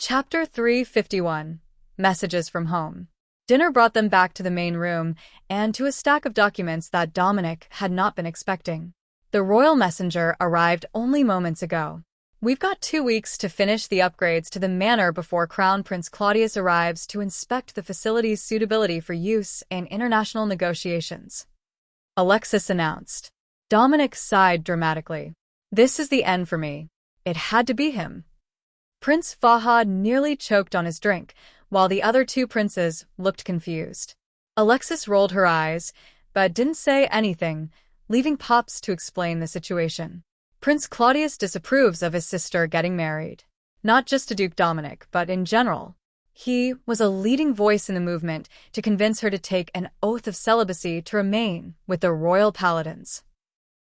Chapter 351. Messages from Home. Dinner brought them back to the main room and to a stack of documents that Dominic had not been expecting. The royal messenger arrived only moments ago. We've got 2 weeks to finish the upgrades to the manor before Crown Prince Claudius arrives to inspect the facility's suitability for use in international negotiations. Alexis announced. Dominic sighed dramatically. This is the end for me. It had to be him. Prince Fahad nearly choked on his drink, while the other two princes looked confused. Alexis rolled her eyes, but didn't say anything, leaving Pops to explain the situation. Prince Claudius disapproves of his sister getting married. Not just to Duke Dominic, but in general. He was a leading voice in the movement to convince her to take an oath of celibacy to remain with the royal paladins.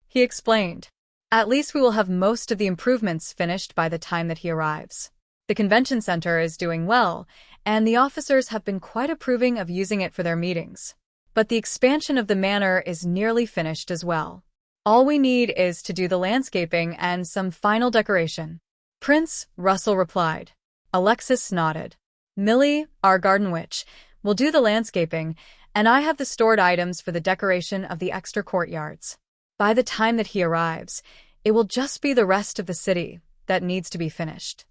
He explained, "At least we will have most of the improvements finished by the time that he arrives. The convention center is doing well, and the officers have been quite approving of using it for their meetings. But the expansion of the manor is nearly finished as well. All we need is to do the landscaping and some final decoration." Prince Russell replied. Alexis nodded. "Millie, our garden witch, will do the landscaping, and I have the stored items for the decoration of the extra courtyards. By the time that he arrives, it will just be the rest of the city that needs to be finished."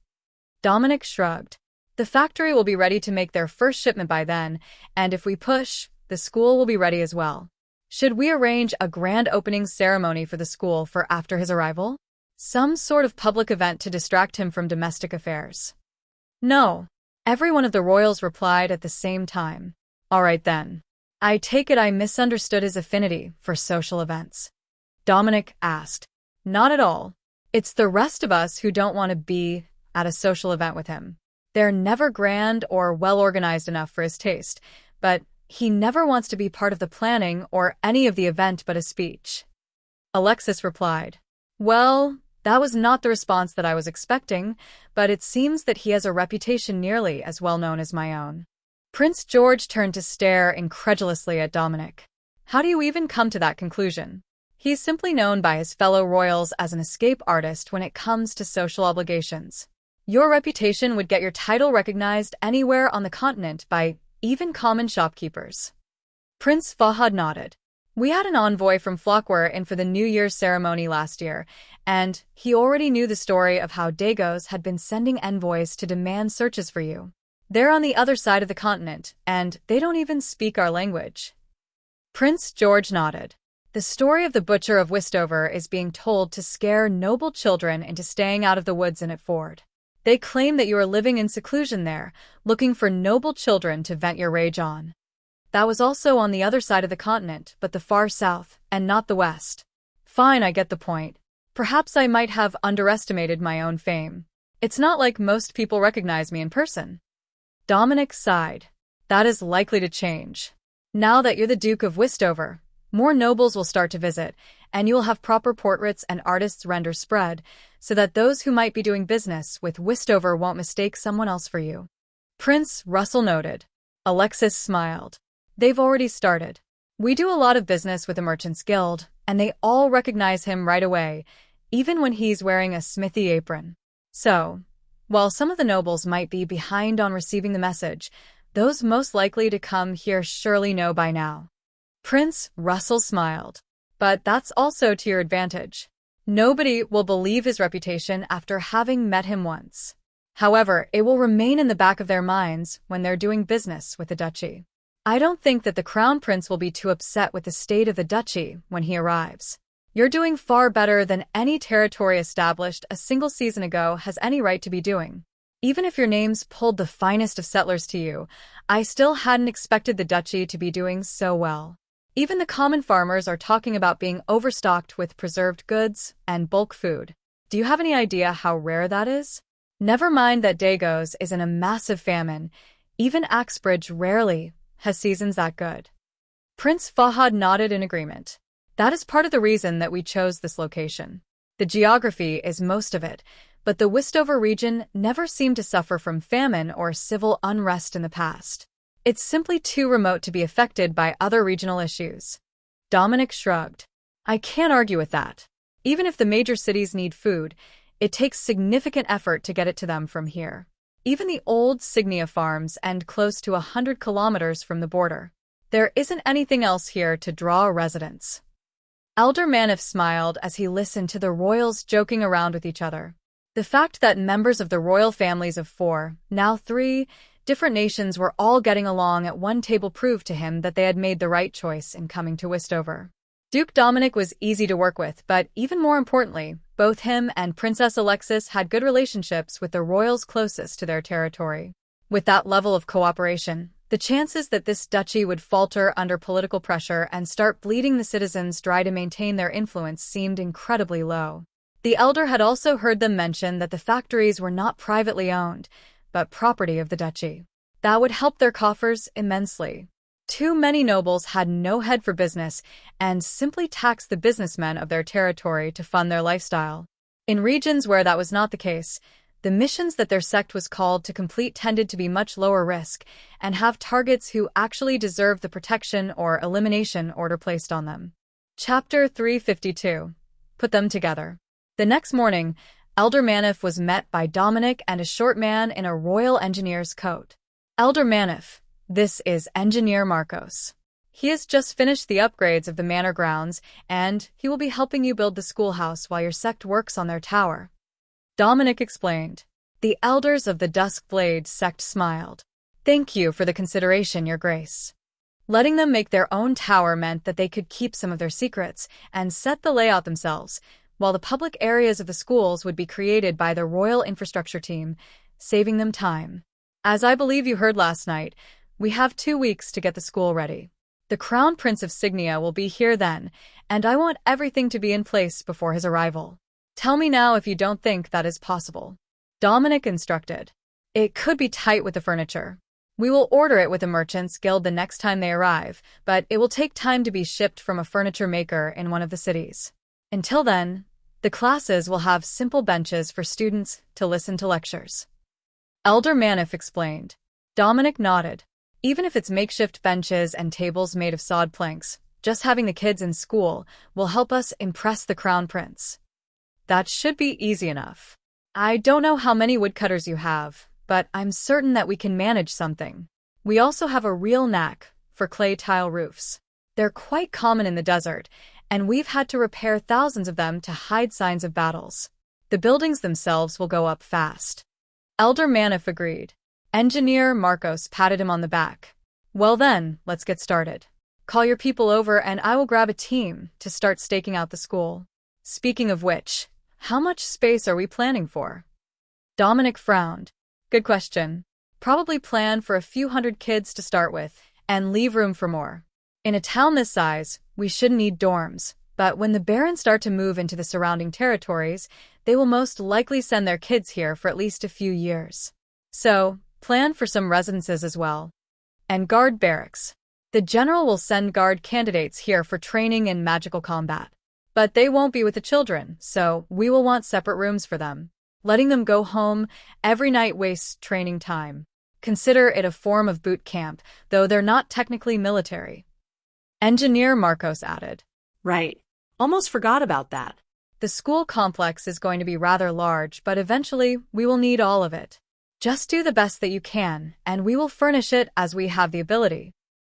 Dominic shrugged. "The factory will be ready to make their first shipment by then, and if we push, the school will be ready as well. Should we arrange a grand opening ceremony for the school for after his arrival? Some sort of public event to distract him from domestic affairs?" "No." Every one of the royals replied at the same time. "All right then. I take it I misunderstood his affinity for social events." Dominic asked. "Not at all. It's the rest of us who don't want to be at a social event with him. They're never grand or well-organized enough for his taste, but he never wants to be part of the planning or any of the event but a speech." Alexis replied. "Well, that was not the response that I was expecting, but it seems that he has a reputation nearly as well known as my own." Prince George turned to stare incredulously at Dominic. "How do you even come to that conclusion? He's simply known by his fellow royals as an escape artist when it comes to social obligations. Your reputation would get your title recognized anywhere on the continent by even common shopkeepers." Prince Fahad nodded. "We had an envoy from Flockware in for the New Year's ceremony last year, and he already knew the story of how Dagos had been sending envoys to demand searches for you. They're on the other side of the continent, and they don't even speak our language." Prince George nodded. "The story of the Butcher of Westover is being told to scare noble children into staying out of the woods in at Ford. They claim that you are living in seclusion there, looking for noble children to vent your rage on. That was also on the other side of the continent, but the far south, and not the west." "Fine, I get the point. Perhaps I might have underestimated my own fame. It's not like most people recognize me in person." Dominic sighed. "That is likely to change. Now that you're the Duke of Westover, more nobles will start to visit, and you will have proper portraits and artists' render spread, so that those who might be doing business with Westover won't mistake someone else for you." Prince Russell noted. Alexis smiled. "They've already started. We do a lot of business with the Merchants Guild, and they all recognize him right away, even when he's wearing a smithy apron. So, while some of the nobles might be behind on receiving the message, those most likely to come here surely know by now." Prince Russell smiled. "But that's also to your advantage. Nobody will believe his reputation after having met him once. However, it will remain in the back of their minds when they're doing business with the duchy. I don't think that the Crown Prince will be too upset with the state of the duchy when he arrives. You're doing far better than any territory established a single season ago has any right to be doing. Even if your name's pulled the finest of settlers to you, I still hadn't expected the duchy to be doing so well. Even the common farmers are talking about being overstocked with preserved goods and bulk food. Do you have any idea how rare that is? Never mind that Dagos is in a massive famine. Even Axbridge rarely has seasons that good." Prince Fahad nodded in agreement. "That is part of the reason that we chose this location. The geography is most of it, but the Westover region never seemed to suffer from famine or civil unrest in the past. It's simply too remote to be affected by other regional issues." Dominic shrugged. "I can't argue with that. Even if the major cities need food, it takes significant effort to get it to them from here. even the old Signia farms and close to 100 kilometers from the border. There isn't anything else here to draw residents. Elder Manif smiled as he listened to the royals joking around with each other. The fact that members of the royal families of 4, now 3, different nations were all getting along at one table proved to him that they had made the right choice in coming to Westover. Duke Dominic was easy to work with, but even more importantly, both him and Princess Alexis had good relationships with the royals closest to their territory. With that level of cooperation, the chances that this duchy would falter under political pressure and start bleeding the citizens dry to maintain their influence seemed incredibly low. The elder had also heard them mention that the factories were not privately owned, but property of the duchy. That would help their coffers immensely. Too many nobles had no head for business and simply taxed the businessmen of their territory to fund their lifestyle. In regions where that was not the case, the missions that their sect was called to complete tended to be much lower risk and have targets who actually deserve the protection or elimination order placed on them. Chapter 352. Put them together. The next morning, Elder Manif was met by Dominic and a short man in a royal engineer's coat. Elder Manif, this is Engineer Marcos. He has just finished the upgrades of the manor grounds, and he will be helping you build the schoolhouse while your sect works on their tower. Dominic explained. The elders of the Dusk Blade sect smiled. Thank you for the consideration, Your Grace. Letting them make their own tower meant that they could keep some of their secrets and set the layout themselves, while the public areas of the schools would be created by the Royal Infrastructure Team, saving them time. As I believe you heard last night, we have 2 weeks to get the school ready. The Crown Prince of Signia will be here then, and I want everything to be in place before his arrival. Tell me now if you don't think that is possible. Dominic instructed. It could be tight with the furniture. We will order it with the Merchants Guild the next time they arrive, but it will take time to be shipped from a furniture maker in one of the cities. Until then, the classes will have simple benches for students to listen to lectures. Elder Manif explained. Dominic nodded. Even if it's makeshift benches and tables made of sawed planks, just having the kids in school will help us impress the Crown Prince. That should be easy enough. I don't know how many woodcutters you have, but I'm certain that we can manage something. We also have a real knack for clay tile roofs. They're quite common in the desert, and we've had to repair thousands of them to hide signs of battles. The buildings themselves will go up fast. Elder Manif agreed. Engineer Marcos patted him on the back. Well then, let's get started. Call your people over and I will grab a team to start staking out the school. Speaking of which, how much space are we planning for? Dominic frowned. Good question. Probably plan for a few hundred kids to start with, and leave room for more. In a town this size, we should need dorms, but when the barons start to move into the surrounding territories, they will most likely send their kids here for at least a few years. So, plan for some residences as well. And guard barracks. The general will send guard candidates here for training in magical combat. But they won't be with the children, so we will want separate rooms for them. Letting them go home every night wastes training time. Consider it a form of boot camp, though they're not technically military. Engineer Marcos added. Right. Almost forgot about that. The school complex is going to be rather large, but eventually we will need all of it. Just do the best that you can, and we will furnish it as we have the ability.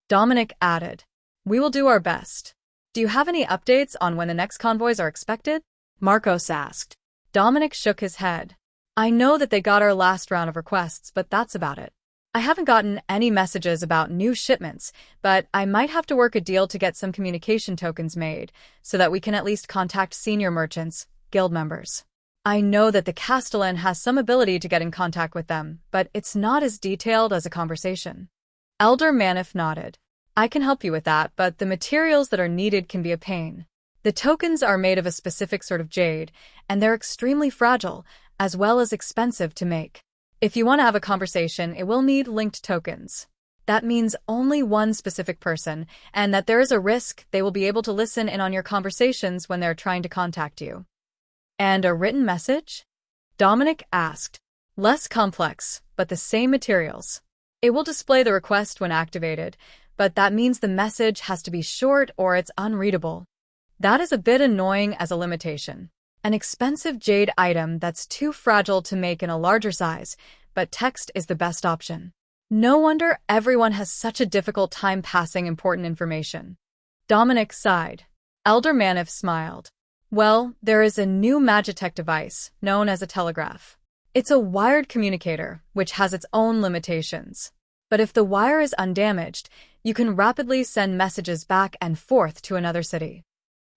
Dominic added. We will do our best. Do you have any updates on when the next convoys are expected? Marcos asked. Dominic shook his head. I know that they got our last round of requests, but that's about it. I haven't gotten any messages about new shipments, but I might have to work a deal to get some communication tokens made, so that we can at least contact senior merchants, guild members. I know that the Castellan has some ability to get in contact with them, but it's not as detailed as a conversation. Elder Manif nodded. I can help you with that, but the materials that are needed can be a pain. The tokens are made of a specific sort of jade, and they're extremely fragile, as well as expensive to make. If you want to have a conversation, it will need linked tokens. That means only one specific person, and that there is a risk they will be able to listen in on your conversations when they're trying to contact you. And a written message? Dominic asked. Less complex, but the same materials. It will display the request when activated, but that means the message has to be short or it's unreadable. That is a bit annoying as a limitation. An expensive jade item that's too fragile to make in a larger size but text is the best option. No wonder everyone has such a difficult time passing important information. Dominic sighed. Elder Manif smiled. Well, there is a new Magitech device, known as a telegraph. It's a wired communicator, which has its own limitations. But if the wire is undamaged, you can rapidly send messages back and forth to another city.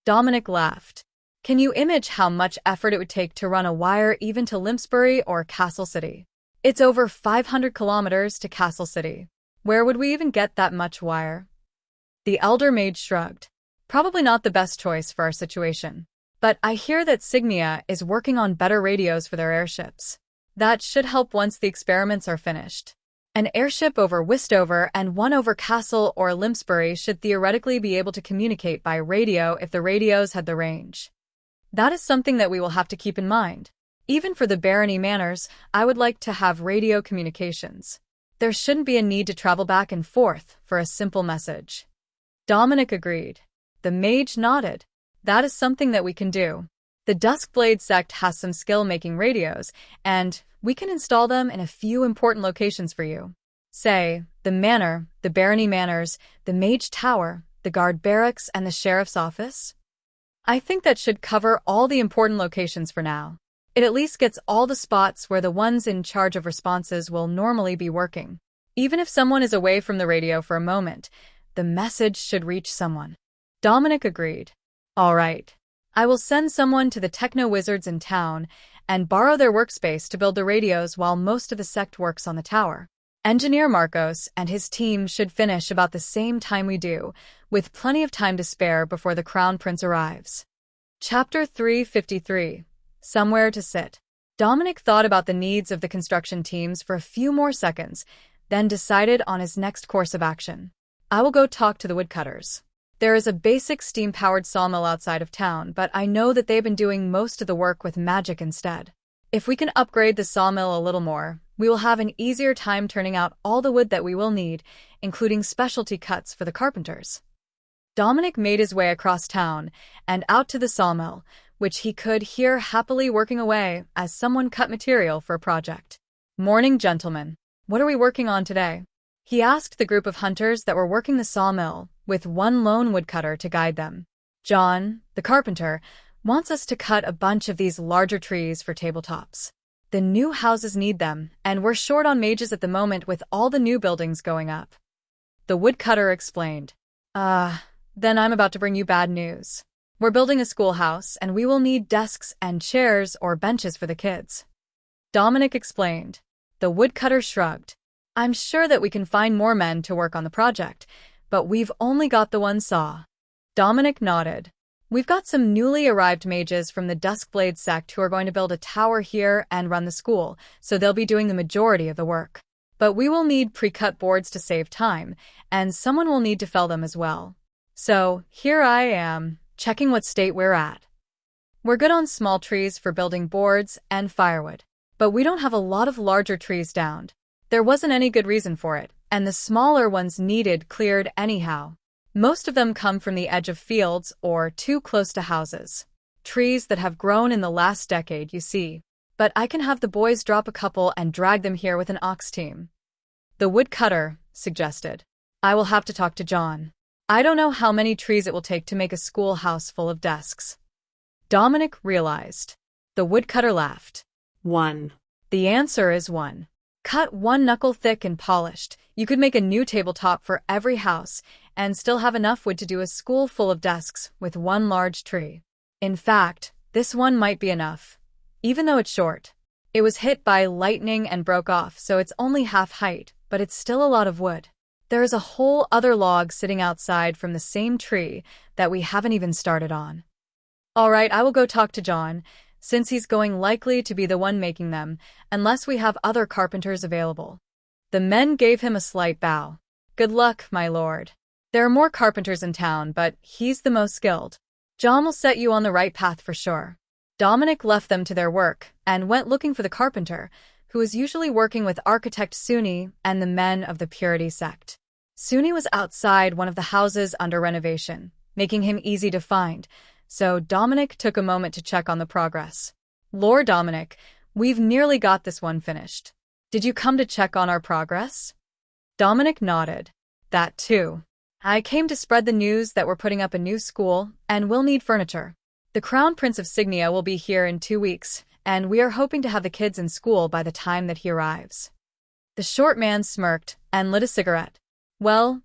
Dominic laughed. Can you imagine how much effort it would take to run a wire even to Limpsbury or Castle City? It's over 500 kilometers to Castle City. Where would we even get that much wire? The elder maid shrugged. Probably not the best choice for our situation. But I hear that Signia is working on better radios for their airships. That should help once the experiments are finished. An airship over Westover and one over Castle or Limpsbury should theoretically be able to communicate by radio if the radios had the range. That is something that we will have to keep in mind. Even for the barony manors, I would like to have radio communications. There shouldn't be a need to travel back and forth for a simple message. Dominic agreed. The mage nodded. That is something that we can do. The Duskblade sect has some skill making radios, and we can install them in a few important locations for you. Say, the manor, the barony manors, the mage tower, the guard barracks, and the sheriff's office. I think that should cover all the important locations for now. It at least gets all the spots where the ones in charge of responses will normally be working. Even if someone is away from the radio for a moment, the message should reach someone. Dominic agreed. All right. I will send someone to the techno-wizards in town and borrow their workspace to build the radios while most of the sect works on the tower. Engineer Marcos and his team should finish about the same time we do, with plenty of time to spare before the Crown Prince arrives. Chapter 353. Somewhere to sit. Dominic thought about the needs of the construction teams for a few more seconds, then decided on his next course of action. I will go talk to the woodcutters. There is a basic steam-powered sawmill outside of town, but I know that they've been doing most of the work with magic instead. If we can upgrade the sawmill a little more, we will have an easier time turning out all the wood that we will need, including specialty cuts for the carpenters. Dominic made his way across town and out to the sawmill, which he could hear happily working away as someone cut material for a project. Morning, gentlemen. What are we working on today? He asked the group of hunters that were working the sawmill, with one lone woodcutter to guide them. John, the carpenter, wants us to cut a bunch of these larger trees for tabletops. The new houses need them, and we're short on mages at the moment with all the new buildings going up. The woodcutter explained. Then I'm about to bring you bad news. We're building a schoolhouse, and we will need desks and chairs or benches for the kids. Dominic explained. The woodcutter shrugged. I'm sure that we can find more men to work on the project, but we've only got the one saw. Dominic nodded. We've got some newly arrived mages from the Duskblade sect who are going to build a tower here and run the school, so they'll be doing the majority of the work. But we will need pre-cut boards to save time, and someone will need to fell them as well. So, here I am, checking what state we're at. We're good on small trees for building boards and firewood, but we don't have a lot of larger trees downed. There wasn't any good reason for it, and the smaller ones needed cleared anyhow. Most of them come from the edge of fields or too close to houses. Trees that have grown in the last decade, you see. But I can have the boys drop a couple and drag them here with an ox team. The woodcutter suggested. I will have to talk to John. I don't know how many trees it will take to make a schoolhouse full of desks. Dominic realized. The woodcutter laughed. 1. The answer is 1. Cut 1 knuckle thick and polished, you could make a new tabletop for every house and still have enough wood to do a school full of desks with one large tree. In fact, this one might be enough. Even though it's short. It was hit by lightning and broke off, so it's only half height, but it's still a lot of wood. There is a whole other log sitting outside from the same tree that we haven't even started on. All right, I will go talk to John, since he's going likely to be the one making them, unless we have other carpenters available. The men gave him a slight bow. Good luck, my lord. There are more carpenters in town, but he's the most skilled. John will set you on the right path for sure. Dominic left them to their work and went looking for the carpenter, who was usually working with architect Suni and the men of the Purity sect. Suni was outside one of the houses under renovation, making him easy to find, so Dominic took a moment to check on the progress. Lord Dominic, we've nearly got this one finished. Did you come to check on our progress? Dominic nodded. That too. I came to spread the news that we're putting up a new school, and we'll need furniture. The Crown Prince of Signia will be here in 2 weeks, and we are hoping to have the kids in school by the time that he arrives. The short man smirked and lit a cigarette. Well,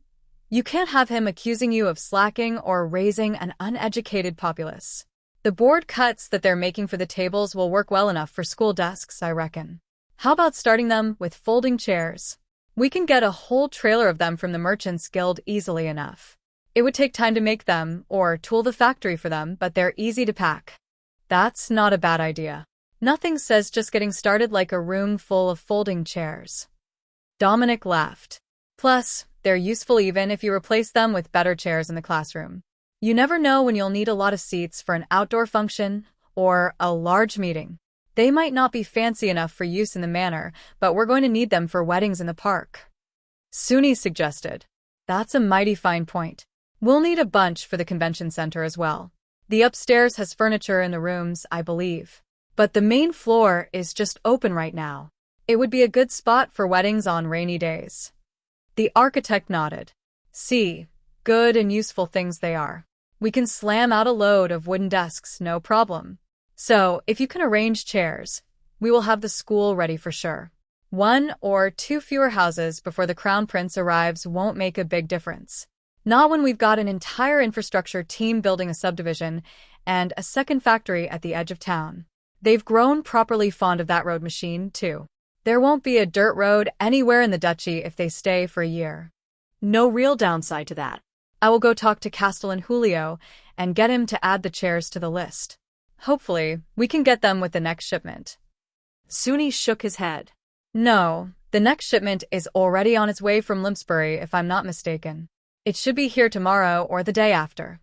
you can't have him accusing you of slacking or raising an uneducated populace. The board cuts that they're making for the tables will work well enough for school desks, I reckon. How about starting them with folding chairs? We can get a whole trailer of them from the Merchants Guild easily enough. It would take time to make them, or tool the factory for them, but they're easy to pack. That's not a bad idea. Nothing says just getting started like a room full of folding chairs. Dominic laughed. Plus, they're useful even if you replace them with better chairs in the classroom. You never know when you'll need a lot of seats for an outdoor function or a large meeting. They might not be fancy enough for use in the manor, but we're going to need them for weddings in the park. Suni suggested. That's a mighty fine point. We'll need a bunch for the convention center as well. The upstairs has furniture in the rooms, I believe. But the main floor is just open right now. It would be a good spot for weddings on rainy days. The architect nodded. See, good and useful things they are. We can slam out a load of wooden desks, no problem. So, if you can arrange chairs, we will have the school ready for sure. 1 or 2 fewer houses before the Crown Prince arrives won't make a big difference. Not when we've got an entire infrastructure team building a subdivision and a second factory at the edge of town. They've grown properly fond of that road machine, too. There won't be a dirt road anywhere in the duchy if they stay for a year. No real downside to that. I will go talk to Castellan Julio and get him to add the chairs to the list. Hopefully, we can get them with the next shipment. Suni shook his head. No, the next shipment is already on its way from Limpsbury if I'm not mistaken. It should be here tomorrow or the day after.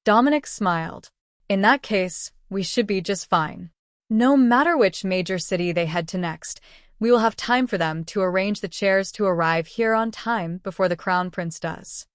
Dominic smiled. In that case, we should be just fine. No matter which major city they head to next, we will have time for them to arrange the chairs to arrive here on time before the Crown Prince does.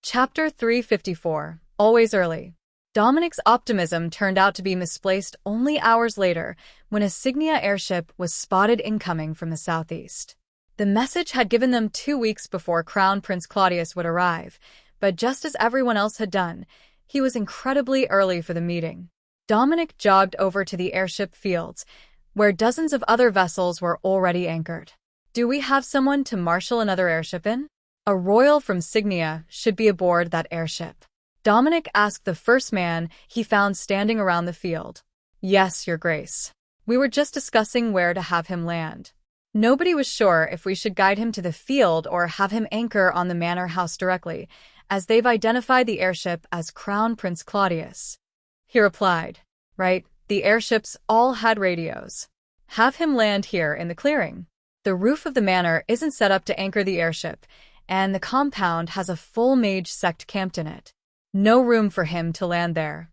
Chapter 354. Always early. Dominic's optimism turned out to be misplaced only hours later when a Signia airship was spotted incoming from the southeast. The message had given them 2 weeks before Crown Prince Claudius would arrive, but just as everyone else had done, he was incredibly early for the meeting. Dominic jogged over to the airship fields, where dozens of other vessels were already anchored. Do we have someone to marshal another airship in? A royal from Signia should be aboard that airship. Dominic asked the first man he found standing around the field. Yes, Your Grace. We were just discussing where to have him land. Nobody was sure if we should guide him to the field or have him anchor on the manor house directly, as they've identified the airship as Crown Prince Claudius. He replied, Right, the airships all had radios. Have him land here in the clearing. The roof of the manor isn't set up to anchor the airship, and the compound has a full mage sect camped in it. No room for him to land there.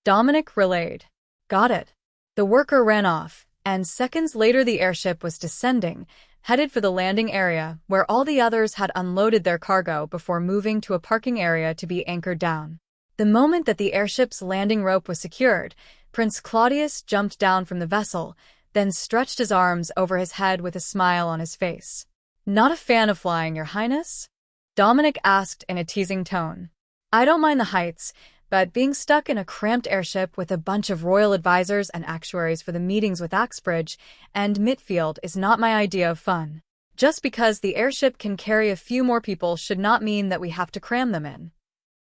Dominic relayed. Got it. The worker ran off, and seconds later the airship was descending, headed for the landing area where all the others had unloaded their cargo before moving to a parking area to be anchored down. The moment that the airship's landing rope was secured, Prince Claudius jumped down from the vessel, then stretched his arms over his head with a smile on his face. Not a fan of flying, Your Highness? Dominic asked in a teasing tone. I don't mind the heights, but being stuck in a cramped airship with a bunch of royal advisors and actuaries for the meetings with Axbridge and Mitfield is not my idea of fun. Just because the airship can carry a few more people should not mean that we have to cram them in.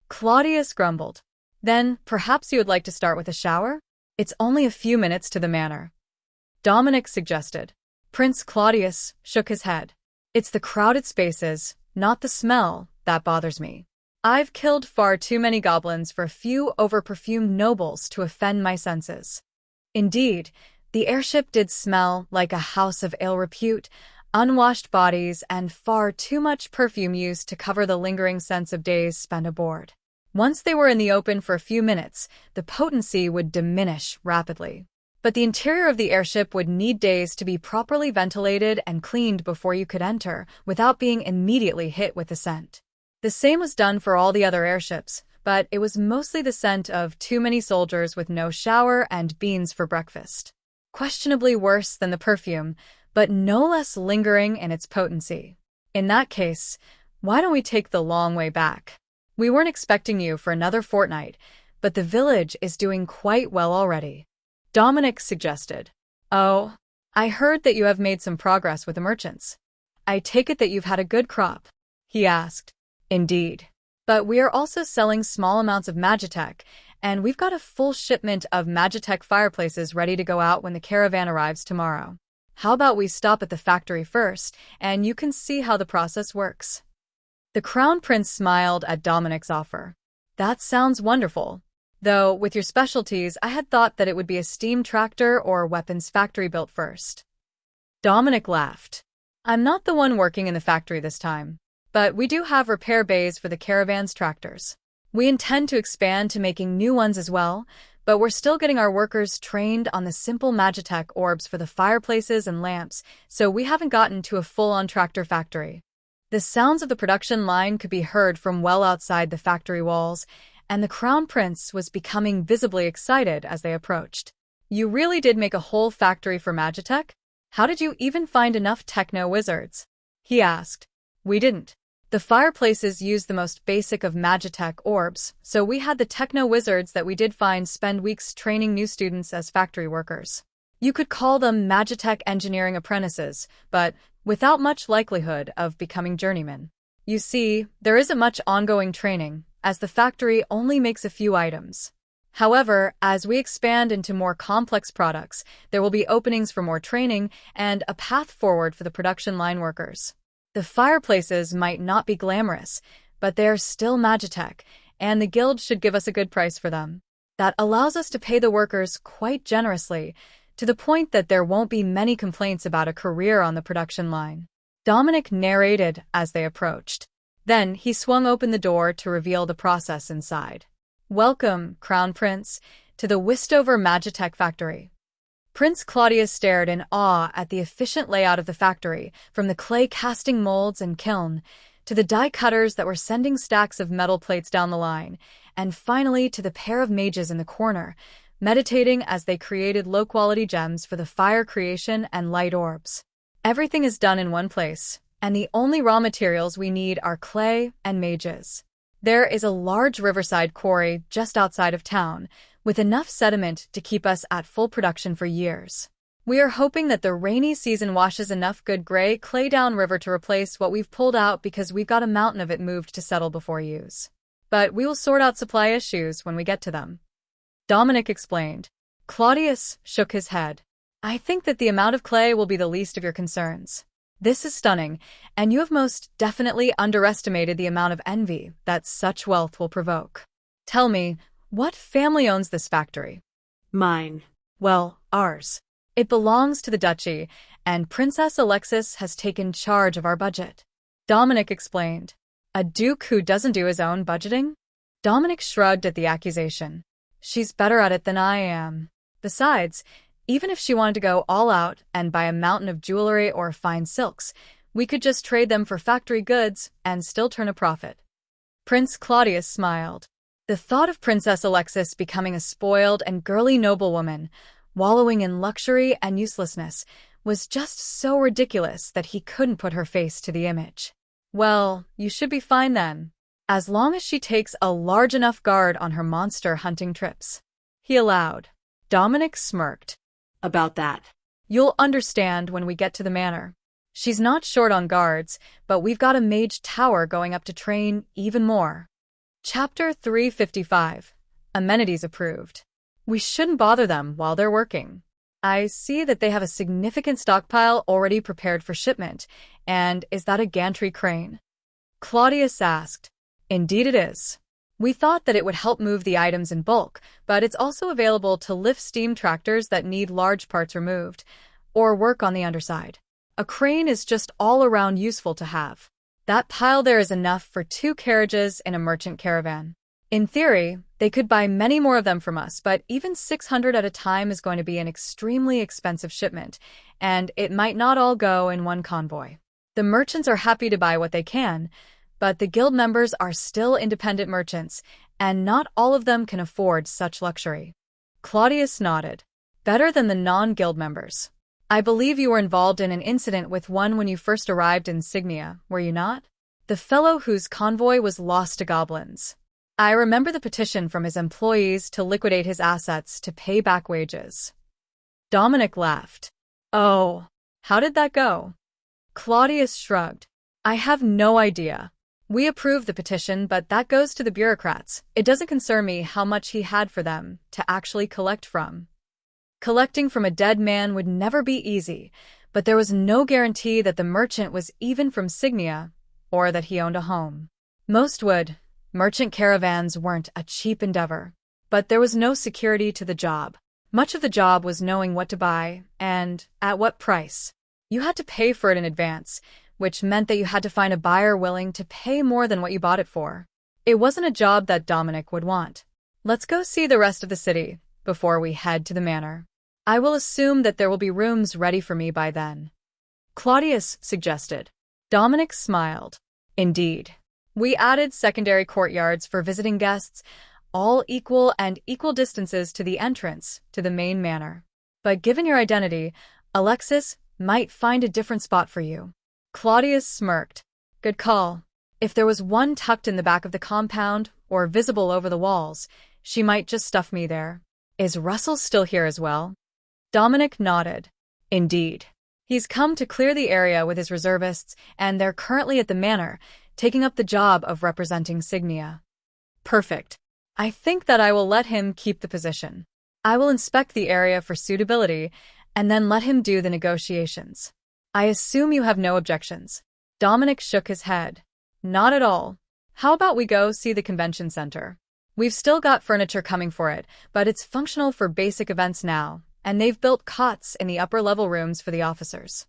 Claudius grumbled. Then, perhaps you would like to start with a shower? It's only a few minutes to the manor. Dominic suggested. Prince Claudius shook his head. It's the crowded spaces, not the smell, that bothers me. I've killed far too many goblins for a few over-perfumed nobles to offend my senses. Indeed, the airship did smell like a house of ill repute, unwashed bodies, and far too much perfume used to cover the lingering sense of days spent aboard. Once they were in the open for a few minutes, the potency would diminish rapidly. But the interior of the airship would need days to be properly ventilated and cleaned before you could enter, without being immediately hit with the scent. The same was done for all the other airships, but it was mostly the scent of too many soldiers with no shower and beans for breakfast. Questionably worse than the perfume, but no less lingering in its potency. In that case, why don't we take the long way back? We weren't expecting you for another fortnight, but the village is doing quite well already. Dominic suggested. Oh, I heard that you have made some progress with the merchants. I take it that you've had a good crop? He asked. Indeed. But we are also selling small amounts of Magitech, and we've got a full shipment of Magitech fireplaces ready to go out when the caravan arrives tomorrow. How about we stop at the factory first, and you can see how the process works? The Crown Prince smiled at Dominic's offer. That sounds wonderful. Though, with your specialties, I had thought that it would be a steam tractor or weapons factory built first. Dominic laughed. I'm not the one working in the factory this time, but we do have repair bays for the caravan's tractors. We intend to expand to making new ones as well, but we're still getting our workers trained on the simple Magitech orbs for the fireplaces and lamps, so we haven't gotten to a full-on tractor factory. The sounds of the production line could be heard from well outside the factory walls, and the Crown Prince was becoming visibly excited as they approached. You really did make a whole factory for Magitech? How did you even find enough techno-wizards? He asked. We didn't. The fireplaces used the most basic of Magitech orbs, so we had the techno-wizards that we did find spend weeks training new students as factory workers. You could call them Magitech engineering apprentices, but without much likelihood of becoming journeymen. You see, there isn't much ongoing training, as the factory only makes a few items. However, as we expand into more complex products, there will be openings for more training and a path forward for the production line workers. The fireplaces might not be glamorous, but they are still Magitech, and the guild should give us a good price for them. That allows us to pay the workers quite generously, to the point that there won't be many complaints about a career on the production line. Dominic narrated as they approached. Then he swung open the door to reveal the process inside. Welcome, Crown Prince, to the Wistover Magitech factory. Prince Claudius stared in awe at the efficient layout of the factory, from the clay casting molds and kiln, to the die cutters that were sending stacks of metal plates down the line, and finally to the pair of mages in the corner, meditating as they created low-quality gems for the fire creation and light orbs. Everything is done in one place, and the only raw materials we need are clay and mages. There is a large riverside quarry just outside of town, with enough sediment to keep us at full production for years. We are hoping that the rainy season washes enough good gray clay down river to replace what we've pulled out because we've got a mountain of it moved to settle before use. But we will sort out supply issues when we get to them. Dominic explained. Claudius shook his head. I think that the amount of clay will be the least of your concerns. This is stunning, and you have most definitely underestimated the amount of envy that such wealth will provoke. Tell me, what family owns this factory? Mine. Well, ours. It belongs to the duchy, and Princess Alexis has taken charge of our budget. Dominic explained. A duke who doesn't do his own budgeting? Dominic shrugged at the accusation. She's better at it than I am. Besides, even if she wanted to go all out and buy a mountain of jewelry or fine silks, we could just trade them for factory goods and still turn a profit. Prince Claudius smiled. The thought of Princess Alexis becoming a spoiled and girly noblewoman, wallowing in luxury and uselessness, was just so ridiculous that he couldn't put her face to the image. Well, you should be fine then, as long as she takes a large enough guard on her monster hunting trips. He allowed. Dominic smirked. About that. You'll understand when we get to the manor. She's not short on guards, but we've got a mage tower going up to train even more. Chapter 355. Amenities approved. We shouldn't bother them while they're working. I see that they have a significant stockpile already prepared for shipment, and is that a gantry crane? Claudius asked. Indeed it is. We thought that it would help move the items in bulk, but it's also available to lift steam tractors that need large parts removed, or work on the underside. A crane is just all around useful to have. That pile there is enough for 2 carriages in a merchant caravan. In theory, they could buy many more of them from us, but even 600 at a time is going to be an extremely expensive shipment, and it might not all go in one convoy. The merchants are happy to buy what they can, but the guild members are still independent merchants, and not all of them can afford such luxury. Claudius nodded. Better than the non-guild members. I believe you were involved in an incident with one when you first arrived in Signia, were you not? The fellow whose convoy was lost to goblins. I remember the petition from his employees to liquidate his assets to pay back wages. Dominic laughed. Oh, how did that go? Claudius shrugged. I have no idea. We approved the petition, but that goes to the bureaucrats. It doesn't concern me how much he had for them to actually collect from. Collecting from a dead man would never be easy, but there was no guarantee that the merchant was even from Signia, or that he owned a home. Most would. Merchant caravans weren't a cheap endeavor. But there was no security to the job. Much of the job was knowing what to buy, and at what price. You had to pay for it in advance, which meant that you had to find a buyer willing to pay more than what you bought it for. It wasn't a job that Dominic would want. Let's go see the rest of the city before we head to the manor. I will assume that there will be rooms ready for me by then. Claudius suggested. Dominic smiled. Indeed. We added secondary courtyards for visiting guests, all equal distances to the entrance to the main manor. But given your identity, Alexis might find a different spot for you. Claudius smirked. Good call. If there was one tucked in the back of the compound or visible over the walls, she might just stuff me there. Is Russell still here as well? Dominic nodded. Indeed. He's come to clear the area with his reservists, and they're currently at the manor, taking up the job of representing Signia. Perfect. I think that I will let him keep the position. I will inspect the area for suitability, and then let him do the negotiations. I assume you have no objections. Dominic shook his head. Not at all. How about we go see the convention center? We've still got furniture coming for it, but it's functional for basic events now, and they've built cots in the upper-level rooms for the officers.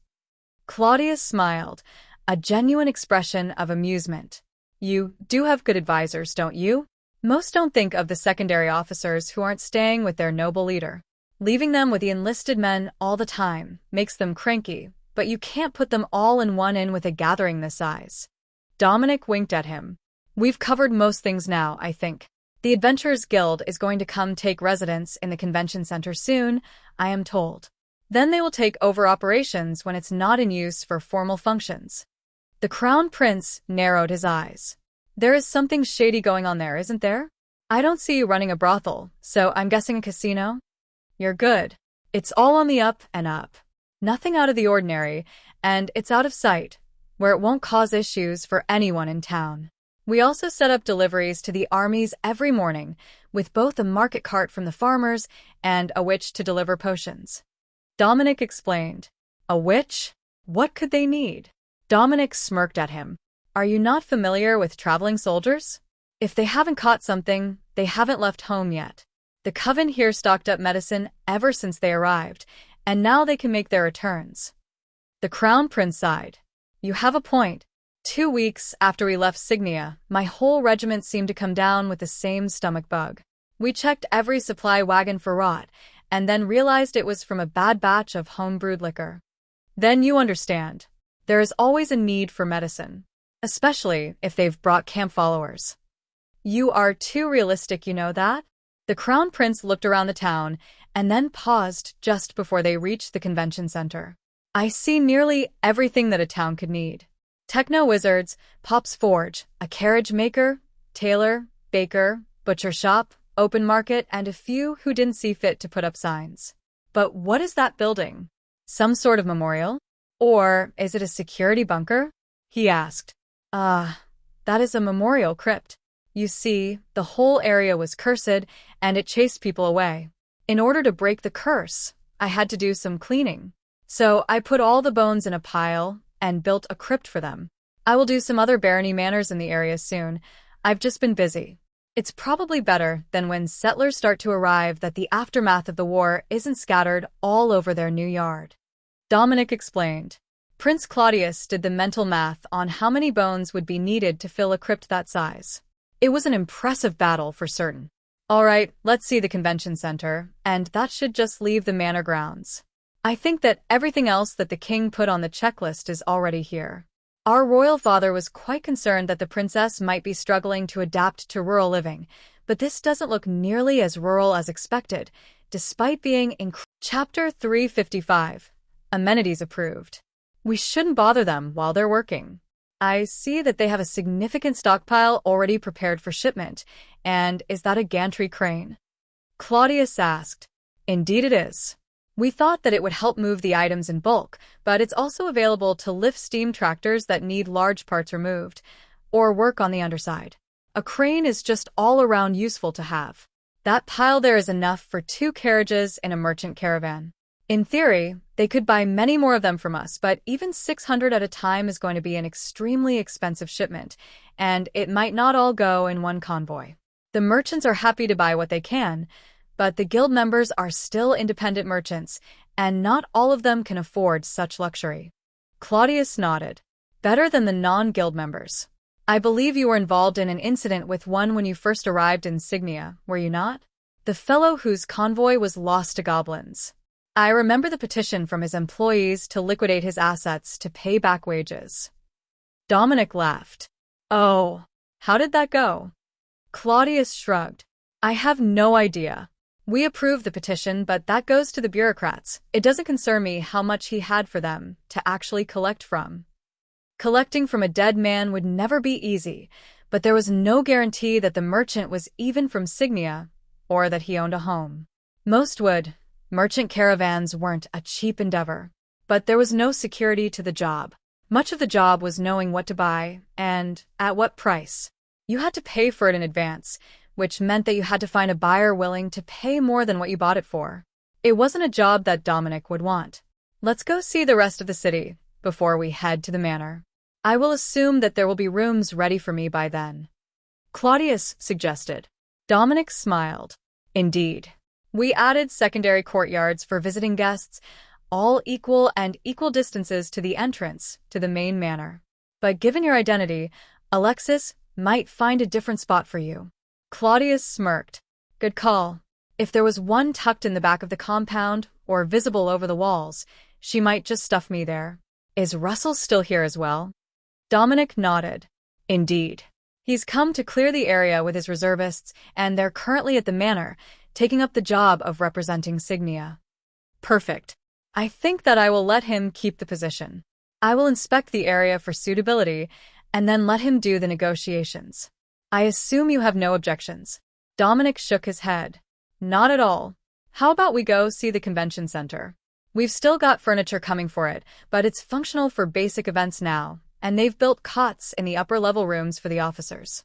Claudius smiled, a genuine expression of amusement. You do have good advisors, don't you? Most don't think of the secondary officers who aren't staying with their noble leader. Leaving them with the enlisted men all the time makes them cranky, but you can't put them all in one inn with a gathering this size. Dominic winked at him. We've covered most things now, I think. The Adventurers Guild is going to come take residence in the convention center soon, I am told. Then they will take over operations when it's not in use for formal functions. The Crown Prince narrowed his eyes. There is something shady going on there, isn't there? I don't see you running a brothel, so I'm guessing a casino? You're good. It's all on the up and up. Nothing out of the ordinary, and it's out of sight, where it won't cause issues for anyone in town. We also set up deliveries to the armies every morning, with both a market cart from the farmers and a witch to deliver potions. Dominic explained. A witch? What could they need? Dominic smirked at him. Are you not familiar with traveling soldiers? If they haven't caught something, they haven't left home yet. The coven here stocked up medicine ever since they arrived, and now they can make their returns. The Crown Prince sighed. You have a point. 2 weeks after we left Signia, my whole regiment seemed to come down with the same stomach bug. We checked every supply wagon for rot, and then realized it was from a bad batch of home-brewed liquor. Then you understand. There is always a need for medicine, especially if they've brought camp followers. You are too realistic, you know that? The Crown Prince looked around the town and then paused just before they reached the convention center. I see nearly everything that a town could need. Techno-wizards, Pop's Forge, a carriage maker, tailor, baker, butcher shop, open market, and a few who didn't see fit to put up signs. But what is that building? Some sort of memorial? Or is it a security bunker? He asked. That is a memorial crypt. You see, the whole area was cursed, and it chased people away. In order to break the curse, I had to do some cleaning. So I put all the bones in a pile and built a crypt for them. I will do some other barony manors in the area soon. I've just been busy. It's probably better than when settlers start to arrive that the aftermath of the war isn't scattered all over their new yard. Dominic explained. Prince Claudius did the mental math on how many bones would be needed to fill a crypt that size. It was an impressive battle for certain. All right, let's see the convention center, and that should just leave the manor grounds. I think that everything else that the king put on the checklist is already here. Our royal father was quite concerned that the princess might be struggling to adapt to rural living, but this doesn't look nearly as rural as expected, despite being in Chapter 355. Amenities approved. We shouldn't bother them while they're working. I see that they have a significant stockpile already prepared for shipment. And is that a gantry crane? Claudius asked. Indeed it is. We thought that it would help move the items in bulk, but it's also available to lift steam tractors that need large parts removed, or work on the underside. A crane is just all around useful to have. That pile there is enough for 2 carriages in a merchant caravan. In theory, they could buy many more of them from us, but even 600 at a time is going to be an extremely expensive shipment, and it might not all go in one convoy. The merchants are happy to buy what they can, but the guild members are still independent merchants, and not all of them can afford such luxury. Claudius nodded. Better than the non-guild members. I believe you were involved in an incident with one when you first arrived in Signia, were you not? The fellow whose convoy was lost to goblins. I remember the petition from his employees to liquidate his assets to pay back wages. Dominic laughed. Oh, how did that go? Claudius shrugged. I have no idea. We approved the petition, but that goes to the bureaucrats. It doesn't concern me how much he had for them to actually collect from. Collecting from a dead man would never be easy, but there was no guarantee that the merchant was even from Signia, or that he owned a home. Most would. Merchant caravans weren't a cheap endeavor, but there was no security to the job. Much of the job was knowing what to buy, and at what price. You had to pay for it in advance, which meant that you had to find a buyer willing to pay more than what you bought it for. It wasn't a job that Dominic would want. Let's go see the rest of the city before we head to the manor. I will assume that there will be rooms ready for me by then. Claudius suggested. Dominic smiled. Indeed. We added secondary courtyards for visiting guests, all equal distances to the entrance to the main manor. But given your identity, Alexis might find a different spot for you. Claudius smirked. Good call. If there was one tucked in the back of the compound or visible over the walls, she might just stuff me there. Is Russell still here as well? Dominic nodded. Indeed. He's come to clear the area with his reservists, and they're currently at the manor, taking up the job of representing Signia. Perfect. I think that I will let him keep the position. I will inspect the area for suitability, and then let him do the negotiations. I assume you have no objections. Dominic shook his head. Not at all. How about we go see the convention center? We've still got furniture coming for it, but it's functional for basic events now, and they've built cots in the upper-level rooms for the officers.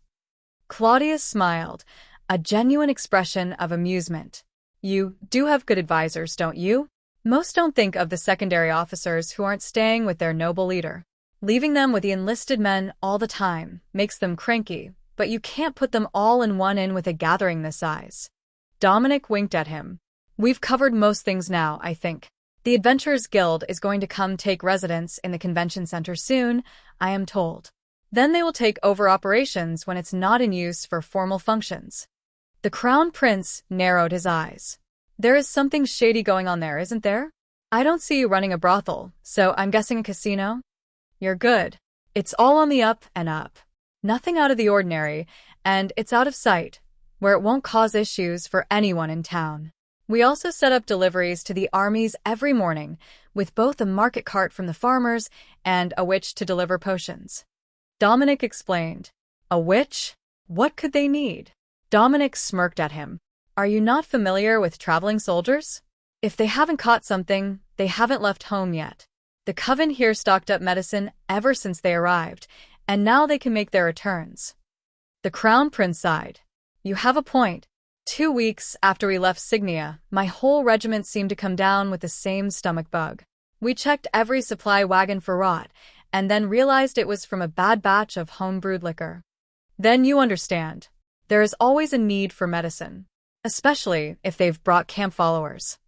Claudius smiled, a genuine expression of amusement. You do have good advisors, don't you? Most don't think of the secondary officers who aren't staying with their noble leader. Leaving them with the enlisted men all the time makes them cranky, but you can't put them all in one inn with a gathering this size. Dominic winked at him. We've covered most things now, I think. The Adventurers Guild is going to come take residence in the convention center soon, I am told. Then they will take over operations when it's not in use for formal functions. The Crown Prince narrowed his eyes. There is something shady going on there, isn't there? I don't see you running a brothel, so I'm guessing a casino? You're good. It's all on the up and up. Nothing out of the ordinary, and it's out of sight, where it won't cause issues for anyone in town. We also set up deliveries to the armies every morning, with both a market cart from the farmers and a witch to deliver potions. Dominic explained. A witch? What could they need? Dominic smirked at him. Are you not familiar with traveling soldiers? If they haven't caught something, they haven't left home yet. The coven here stocked up medicine ever since they arrived, and now they can make their returns. The Crown Prince sighed. You have a point. 2 weeks after we left Signia, my whole regiment seemed to come down with the same stomach bug. We checked every supply wagon for rot, and then realized it was from a bad batch of home-brewed liquor. Then you understand. There is always a need for medicine, especially if they've brought camp followers.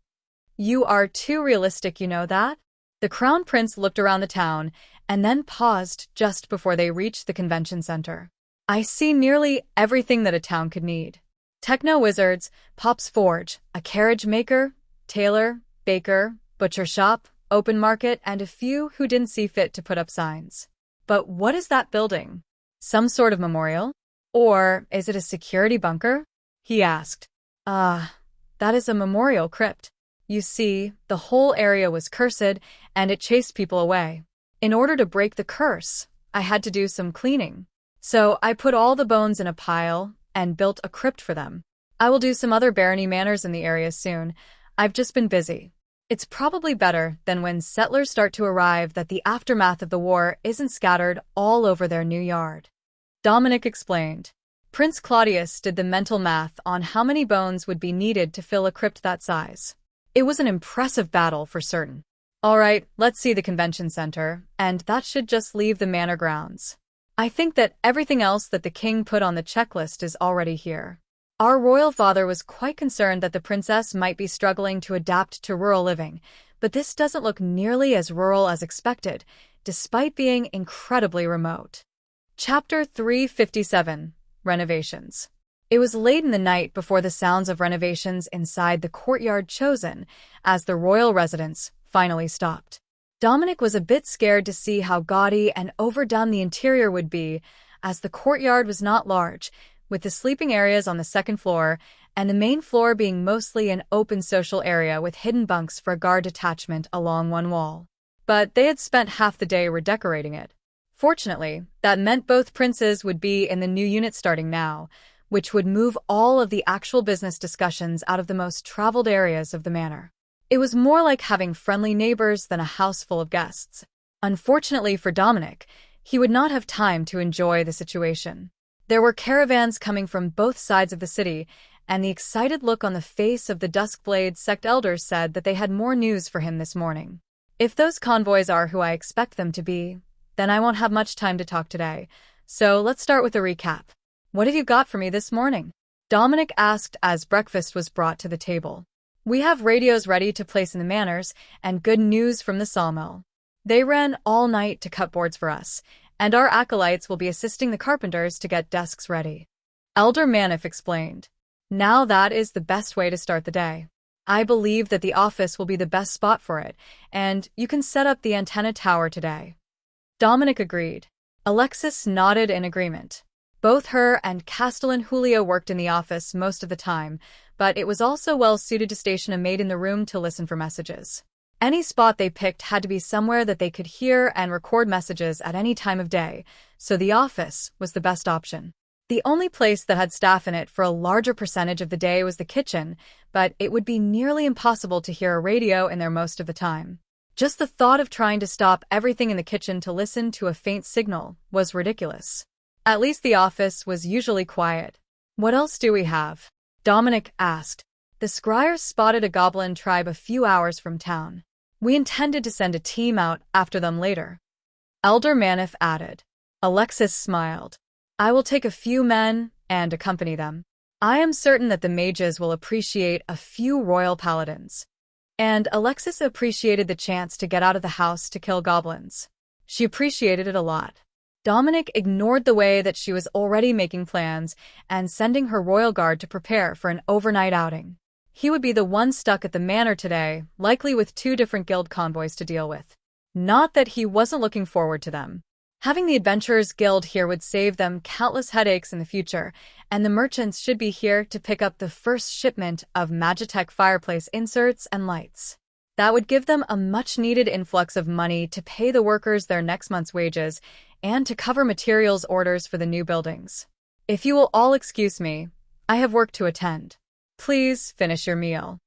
You are too realistic, you know that? The Crown Prince looked around the town and then paused just before they reached the convention center. I see nearly everything that a town could need. Techno-wizards, Pop's Forge, a carriage maker, tailor, baker, butcher shop, open market, and a few who didn't see fit to put up signs. But what is that building? Some sort of memorial? Or is it a security bunker? He asked. That is a memorial crypt. You see, the whole area was cursed, and it chased people away. In order to break the curse, I had to do some cleaning. So I put all the bones in a pile and built a crypt for them. I will do some other barony manors in the area soon. I've just been busy. It's probably better than when settlers start to arrive that the aftermath of the war isn't scattered all over their new yard. Dominic explained. Prince Claudius did the mental math on how many bones would be needed to fill a crypt that size. It was an impressive battle for certain. All right, let's see the convention center, and that should just leave the manor grounds. I think that everything else that the king put on the checklist is already here. Our royal father was quite concerned that the princess might be struggling to adapt to rural living, but this doesn't look nearly as rural as expected, despite being incredibly remote. Chapter 357. Renovations. It was late in the night before the sounds of renovations inside the courtyard chosen as the royal residence finally stopped. Dominic was a bit scared to see how gaudy and overdone the interior would be, as the courtyard was not large, with the sleeping areas on the second floor and the main floor being mostly an open social area with hidden bunks for a guard detachment along one wall. But they had spent half the day redecorating it. Fortunately, that meant both princes would be in the new unit starting now, which would move all of the actual business discussions out of the most traveled areas of the manor. It was more like having friendly neighbors than a house full of guests. Unfortunately for Dominic, he would not have time to enjoy the situation. There were caravans coming from both sides of the city, and the excited look on the face of the Duskblade sect elders said that they had more news for him this morning. If those convoys are who I expect them to be, then I won't have much time to talk today. So let's start with a recap. What have you got for me this morning? Dominic asked as breakfast was brought to the table. We have radios ready to place in the manors, and good news from the sawmill. They ran all night to cut boards for us, and our acolytes will be assisting the carpenters to get desks ready. Elder Manif explained. Now that is the best way to start the day. I believe that the office will be the best spot for it, and you can set up the antenna tower today. Dominic agreed. Alexis nodded in agreement. Both her and Castellan Julio worked in the office most of the time, but it was also well suited to station a maid in the room to listen for messages. Any spot they picked had to be somewhere that they could hear and record messages at any time of day, so the office was the best option. The only place that had staff in it for a larger percentage of the day was the kitchen, but it would be nearly impossible to hear a radio in there most of the time. Just the thought of trying to stop everything in the kitchen to listen to a faint signal was ridiculous. At least the office was usually quiet. What else do we have? Dominic asked. The scryers spotted a goblin tribe a few hours from town. We intended to send a team out after them later. Elder Manif added. Alexis smiled. I will take a few men and accompany them. I am certain that the mages will appreciate a few royal paladins. And Alexis appreciated the chance to get out of the house to kill goblins. She appreciated it a lot. Dominic ignored the way that she was already making plans and sending her royal guard to prepare for an overnight outing. He would be the one stuck at the manor today, likely with 2 different guild convoys to deal with. Not that he wasn't looking forward to them. Having the Adventurers Guild here would save them countless headaches in the future, and the merchants should be here to pick up the first shipment of Magitech fireplace inserts and lights. That would give them a much-needed influx of money to pay the workers their next month's wages and to cover materials orders for the new buildings. If you will all excuse me, I have work to attend. Please finish your meal.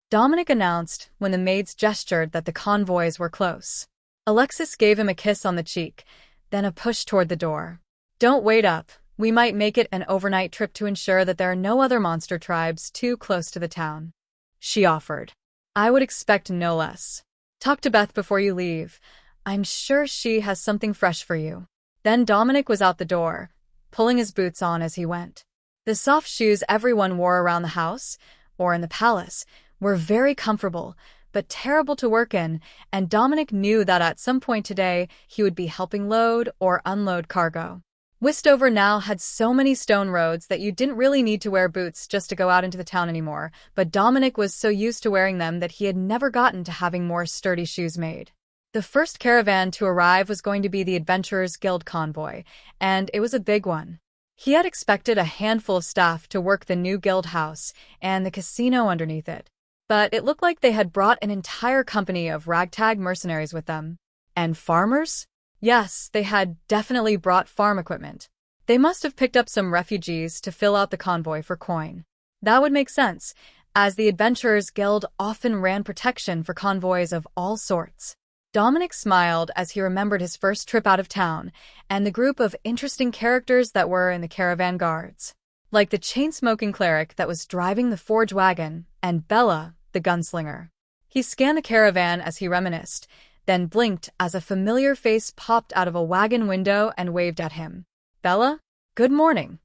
Dominic announced when the maids gestured that the convoys were close. Alexis gave him a kiss on the cheek, then a push toward the door. Don't wait up. We might make it an overnight trip to ensure that there are no other monster tribes too close to the town. She offered. I would expect no less. Talk to Beth before you leave. I'm sure she has something fresh for you. Then Dominic was out the door, pulling his boots on as he went. The soft shoes everyone wore around the house, or in the palace, were very comfortable, but terrible to work in, and Dominic knew that at some point today he would be helping load or unload cargo. Westover now had so many stone roads that you didn't really need to wear boots just to go out into the town anymore, but Dominic was so used to wearing them that he had never gotten to having more sturdy shoes made. The first caravan to arrive was going to be the Adventurers Guild convoy, and it was a big one. He had expected a handful of staff to work the new guild house and the casino underneath it. But it looked like they had brought an entire company of ragtag mercenaries with them. And farmers? Yes, they had definitely brought farm equipment. They must have picked up some refugees to fill out the convoy for coin. That would make sense, as the Adventurers Guild often ran protection for convoys of all sorts. Dominic smiled as he remembered his first trip out of town and the group of interesting characters that were in the caravan guards, like the chain-smoking cleric that was driving the forge wagon and Bella, the gunslinger. He scanned the caravan as he reminisced, then blinked as a familiar face popped out of a wagon window and waved at him. "Bella? Good morning,"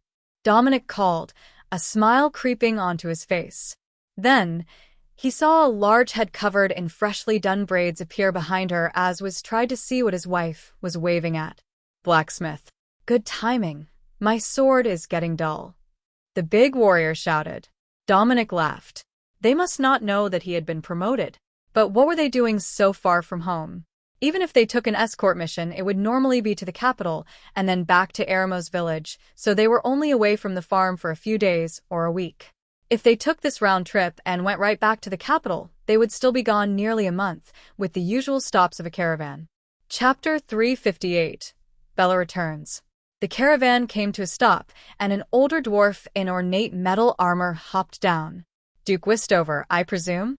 Dominic called, a smile creeping onto his face. Then, he saw a large head covered in freshly done braids appear behind her as was tried to see what his wife was waving at. "Blacksmith. Good timing. My sword is getting dull," the big warrior shouted. Dominic laughed. They must not know that he had been promoted. But what were they doing so far from home? Even if they took an escort mission, it would normally be to the capital and then back to Eremos village, so they were only away from the farm for a few days or a week. If they took this round trip and went right back to the capital, they would still be gone nearly a month, with the usual stops of a caravan. Chapter 358. Bella Returns. The caravan came to a stop, and an older dwarf in ornate metal armor hopped down. "Duke Wistover, I presume?"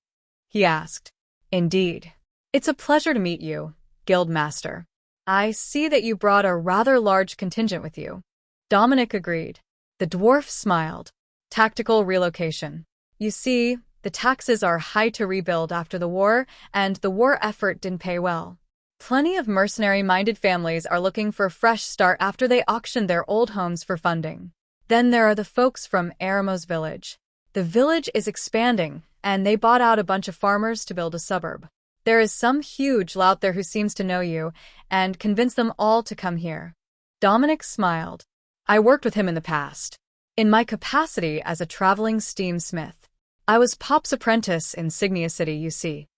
he asked. "Indeed. It's a pleasure to meet you, Guild Master. I see that you brought a rather large contingent with you." Dominic agreed. The dwarf smiled. "Tactical relocation. You see, the taxes are high to rebuild after the war, and the war effort didn't pay well. Plenty of mercenary-minded families are looking for a fresh start after they auctioned their old homes for funding. Then there are the folks from Eremos village. The village is expanding, and they bought out a bunch of farmers to build a suburb. There is some huge lout there who seems to know you, and convinced them all to come here." Dominic smiled. "I worked with him in the past, in my capacity as a traveling steamsmith. I was Pop's apprentice in Signia City, you see."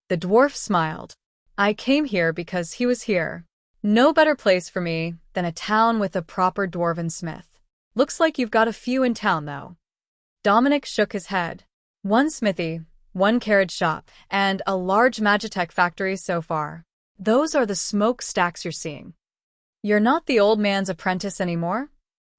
The dwarf smiled. "I came here because he was here. No better place for me than a town with a proper dwarven smith. Looks like you've got a few in town, though." Dominic shook his head. "One smithy, one carriage shop, and a large magitech factory so far. Those are the smokestacks you're seeing." "You're not the old man's apprentice anymore?"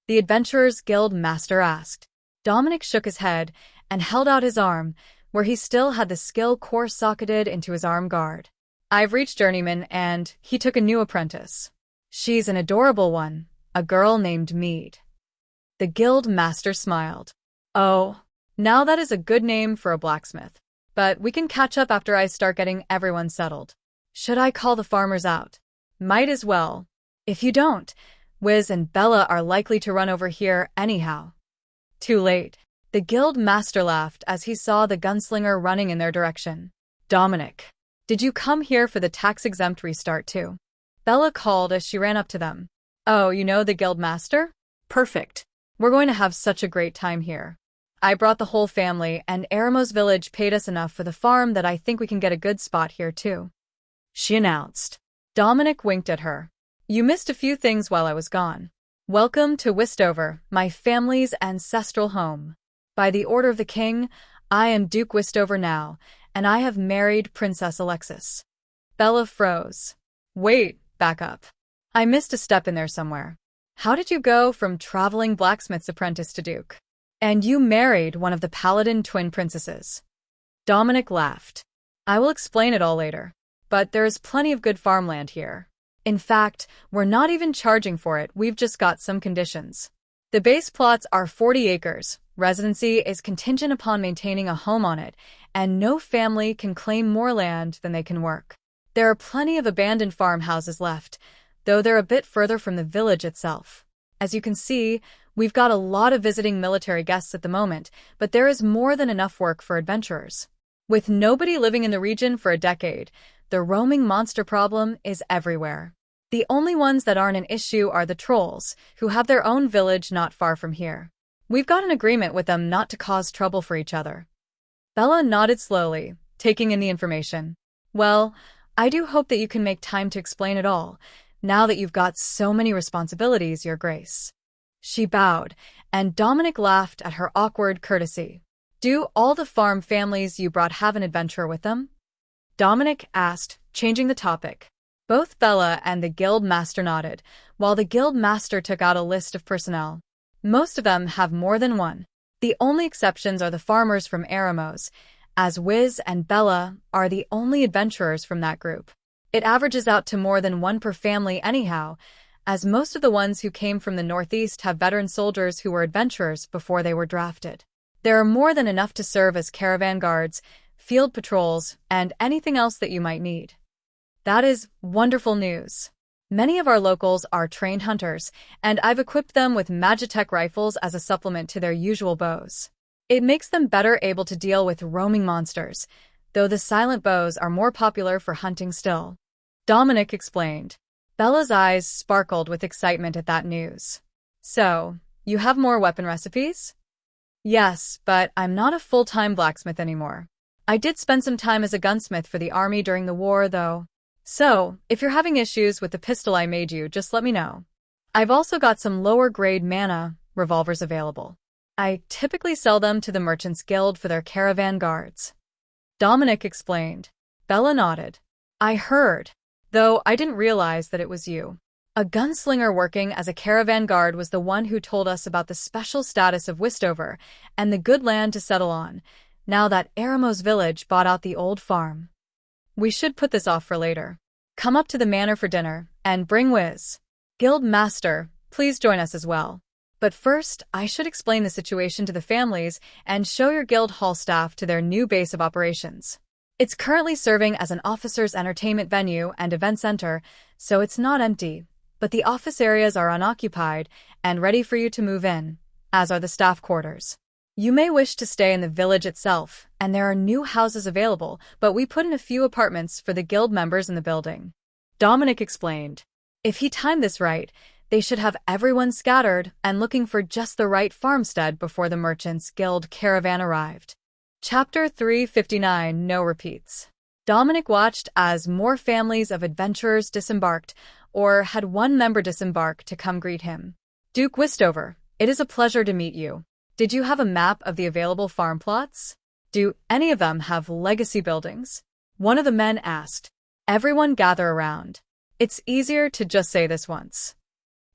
the Adventurers Guild Master asked. Dominic shook his head and held out his arm, where he still had the skill core socketed into his arm guard. "I've reached journeyman, and he took a new apprentice. She's an adorable one, a girl named Mead." The Guild Master smiled. "Oh, now that is a good name for a blacksmith. But we can catch up after I start getting everyone settled. Should I call the farmers out?" "Might as well. If you don't, Wiz and Bella are likely to run over here anyhow." "Too late." The Guild Master laughed as he saw the gunslinger running in their direction. "Dominic, did you come here for the tax-exempt restart too?" Bella called as she ran up to them. "Oh, you know the Guild Master? Perfect. We're going to have such a great time here. I brought the whole family, and Eremos village paid us enough for the farm that I think we can get a good spot here too," she announced. Dominic winked at her. "You missed a few things while I was gone. Welcome to Wistover, my family's ancestral home. By the order of the king, I am Duke Wistover now, and I have married Princess Alexis." Bella froze. "Wait, back up. I missed a step in there somewhere. How did you go from traveling blacksmith's apprentice to Duke? And you married one of the Paladin twin princesses?" Dominic laughed. "I will explain it all later. But there is plenty of good farmland here. In fact, we're not even charging for it, we've just got some conditions. The base plots are 40 acres, residency is contingent upon maintaining a home on it, and no family can claim more land than they can work. There are plenty of abandoned farmhouses left, though they're a bit further from the village itself. As you can see, we've got a lot of visiting military guests at the moment, but there is more than enough work for adventurers. With nobody living in the region for a decade, the roaming monster problem is everywhere. The only ones that aren't an issue are the trolls, who have their own village not far from here. We've got an agreement with them not to cause trouble for each other." Bella nodded slowly, taking in the information. "Well, I do hope that you can make time to explain it all, now that you've got so many responsibilities, Your Grace." She bowed, and Dominic laughed at her awkward courtesy. Do all the farm families you brought have an adventurer with them? Dominic asked, changing the topic. Both Bella and the guild master nodded, while the guild master took out a list of personnel. Most of them have more than one. The only exceptions are the farmers from Eremos, as Wiz and Bella are the only adventurers from that group. It averages out to more than one per family anyhow, as most of the ones who came from the Northeast have veteran soldiers who were adventurers before they were drafted. There are more than enough to serve as caravan guards, field patrols, and anything else that you might need. That is wonderful news. Many of our locals are trained hunters, and I've equipped them with Magitech rifles as a supplement to their usual bows. It makes them better able to deal with roaming monsters, though the silent bows are more popular for hunting still. Dominic explained. Bella's eyes sparkled with excitement at that news. So, you have more weapon recipes? Yes, but I'm not a full-time blacksmith anymore. I did spend some time as a gunsmith for the army during the war, though. So, if you're having issues with the pistol I made you, just let me know. I've also got some lower-grade mana revolvers available. I typically sell them to the Merchants Guild for their caravan guards. Dominic explained. Bella nodded. I heard, though I didn't realize that it was you. A gunslinger working as a caravan guard was the one who told us about the special status of Wistover and the good land to settle on, now that Eremos village bought out the old farm. We should put this off for later. Come up to the manor for dinner, and bring Wiz. Guild Master, please join us as well. But first, I should explain the situation to the families and show your guild hall staff to their new base of operations. It's currently serving as an officers' entertainment venue and event center, so it's not empty, but the office areas are unoccupied and ready for you to move in, as are the staff quarters. You may wish to stay in the village itself, and there are new houses available, but we put in a few apartments for the guild members in the building. Dominic explained. If he timed this right, they should have everyone scattered and looking for just the right farmstead before the Merchants Guild caravan arrived. Chapter 359 No Repeats. Dominic watched as more families of adventurers disembarked, or had one member disembark to come greet him. Duke Wistover, it is a pleasure to meet you. Did you have a map of the available farm plots? Do any of them have legacy buildings? One of the men asked. Everyone gather around. It's easier to just say this once.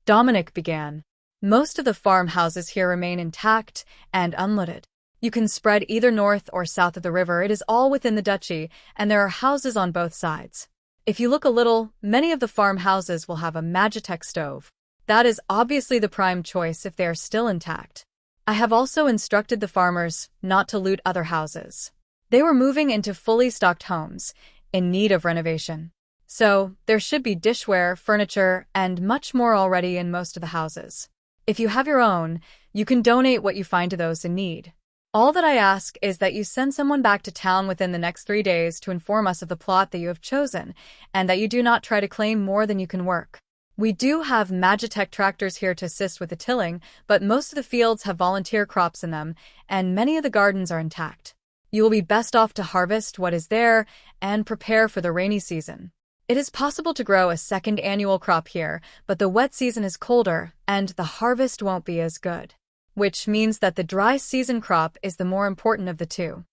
Dominic began. Most of the farmhouses here remain intact and unlooted. You can spread either north or south of the river. It is all within the duchy, and there are houses on both sides. If you look a little, many of the farmhouses will have a Magitech stove. That is obviously the prime choice if they are still intact. I have also instructed the farmers not to loot other houses. They were moving into fully stocked homes, in need of renovation. So, there should be dishware, furniture, and much more already in most of the houses. If you have your own, you can donate what you find to those in need. All that I ask is that you send someone back to town within the next 3 days to inform us of the plot that you have chosen, and that you do not try to claim more than you can work. We do have Magitech tractors here to assist with the tilling, but most of the fields have volunteer crops in them, and many of the gardens are intact. You will be best off to harvest what is there and prepare for the rainy season. It is possible to grow a second annual crop here, but the wet season is colder, and the harvest won't be as good. Which means that the dry season crop is the more important of the two.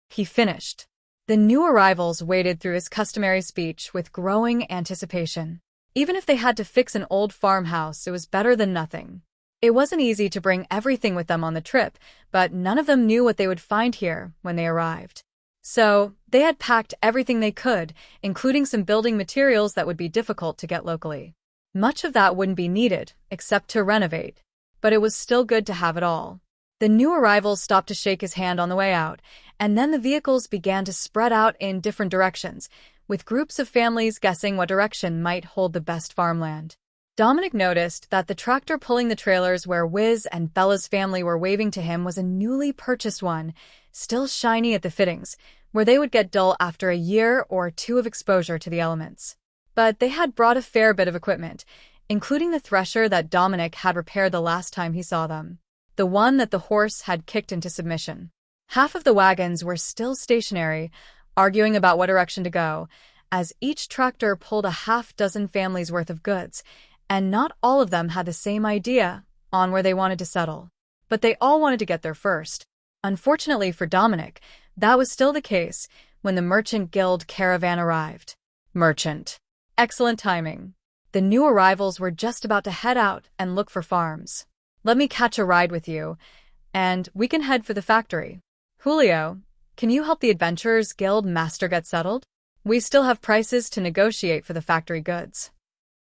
He finished. The new arrivals waded through his customary speech with growing anticipation. Even if they had to fix an old farmhouse, it was better than nothing. It wasn't easy to bring everything with them on the trip, but none of them knew what they would find here when they arrived. So, they had packed everything they could, including some building materials that would be difficult to get locally. Much of that wouldn't be needed, except to renovate. But it was still good to have it all. The new arrivals stopped to shake his hand on the way out, and then the vehicles began to spread out in different directions, with groups of families guessing what direction might hold the best farmland. Dominic noticed that the tractor pulling the trailers where Wiz and Bella's family were waving to him was a newly purchased one, still shiny at the fittings, where they would get dull after a year or two of exposure to the elements. But they had brought a fair bit of equipment, including the thresher that Dominic had repaired the last time he saw them, the one that the horse had kicked into submission. Half of the wagons were still stationary, arguing about what direction to go, as each tractor pulled a half-dozen families' worth of goods, and not all of them had the same idea on where they wanted to settle. But they all wanted to get there first. Unfortunately for Dominic, that was still the case when the Merchant Guild caravan arrived. Merchant. Excellent timing. The new arrivals were just about to head out and look for farms. Let me catch a ride with you, and we can head for the factory. Julio, can you help the Adventurers Guild master get settled? We still have prices to negotiate for the factory goods.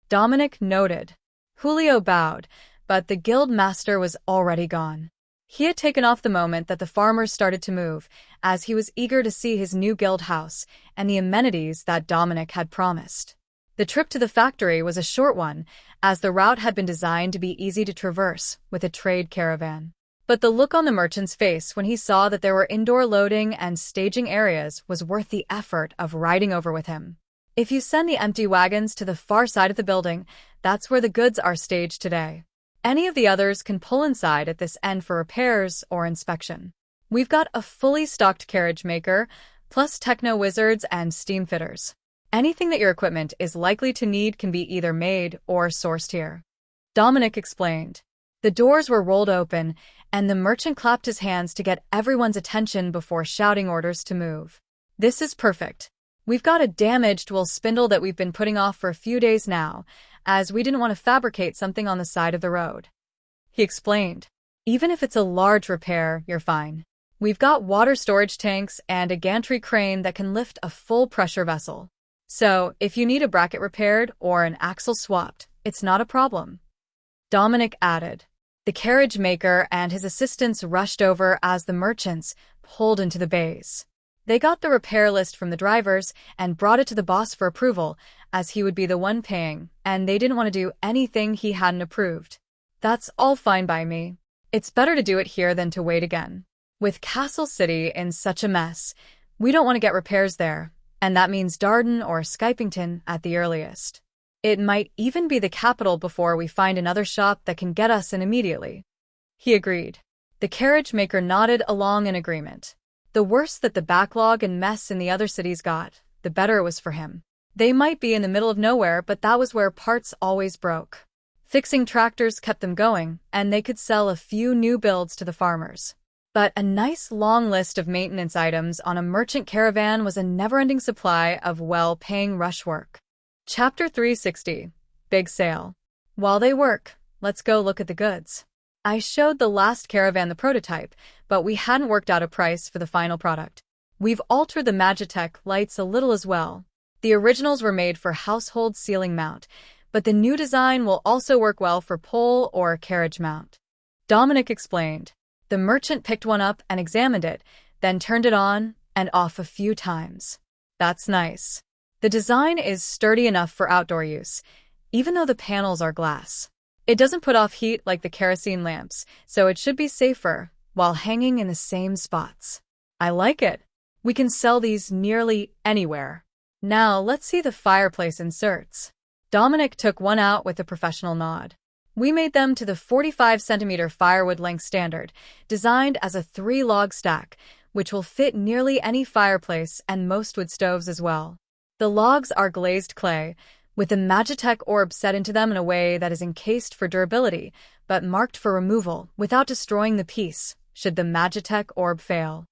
Dominic noted. Julio bowed, but the guild master was already gone. He had taken off the moment that the farmers started to move, as he was eager to see his new guild house and the amenities that Dominic had promised. The trip to the factory was a short one, as the route had been designed to be easy to traverse with a trade caravan. But the look on the merchant's face when he saw that there were indoor loading and staging areas was worth the effort of riding over with him. If you send the empty wagons to the far side of the building, that's where the goods are staged today. Any of the others can pull inside at this end for repairs or inspection. We've got a fully stocked carriage maker, plus techno wizards and steam fitters. Anything that your equipment is likely to need can be either made or sourced here. Dominic explained. The doors were rolled open, and the merchant clapped his hands to get everyone's attention before shouting orders to move. This is perfect. We've got a damaged wool spindle that we've been putting off for a few days now, as we didn't want to fabricate something on the side of the road. He explained. Even if it's a large repair, you're fine. We've got water storage tanks and a gantry crane that can lift a full pressure vessel. So, if you need a bracket repaired or an axle swapped, it's not a problem. Dominic added. The carriage maker and his assistants rushed over as the merchants pulled into the bays. They got the repair list from the drivers and brought it to the boss for approval, as he would be the one paying, and they didn't want to do anything he hadn't approved. That's all fine by me. It's better to do it here than to wait again. With Castle City in such a mess, we don't want to get repairs there, and that means Darden or Skypington at the earliest. It might even be the capital before we find another shop that can get us in immediately. He agreed. The carriage maker nodded along in agreement. The worse that the backlog and mess in the other cities got, the better it was for him. They might be in the middle of nowhere, but that was where parts always broke. Fixing tractors kept them going, and they could sell a few new builds to the farmers. But a nice long list of maintenance items on a merchant caravan was a never-ending supply of well-paying rush work. Chapter 360. Big Sale. While they work, let's go look at the goods. I showed the last caravan the prototype, but we hadn't worked out a price for the final product. We've altered the Magitech lights a little as well. The originals were made for household ceiling mount, but the new design will also work well for pole or carriage mount. Dominic explained. The merchant picked one up and examined it, then turned it on and off a few times. That's nice. The design is sturdy enough for outdoor use, even though the panels are glass. It doesn't put off heat like the kerosene lamps, so it should be safer while hanging in the same spots. I like it. We can sell these nearly anywhere. Now let's see the fireplace inserts. Dominic took one out with a professional nod. We made them to the 45-centimeter firewood length standard, designed as a 3-log stack, which will fit nearly any fireplace and most wood stoves as well. The logs are glazed clay, with the Magitech orb set into them in a way that is encased for durability, but marked for removal without destroying the piece, should the Magitech orb fail.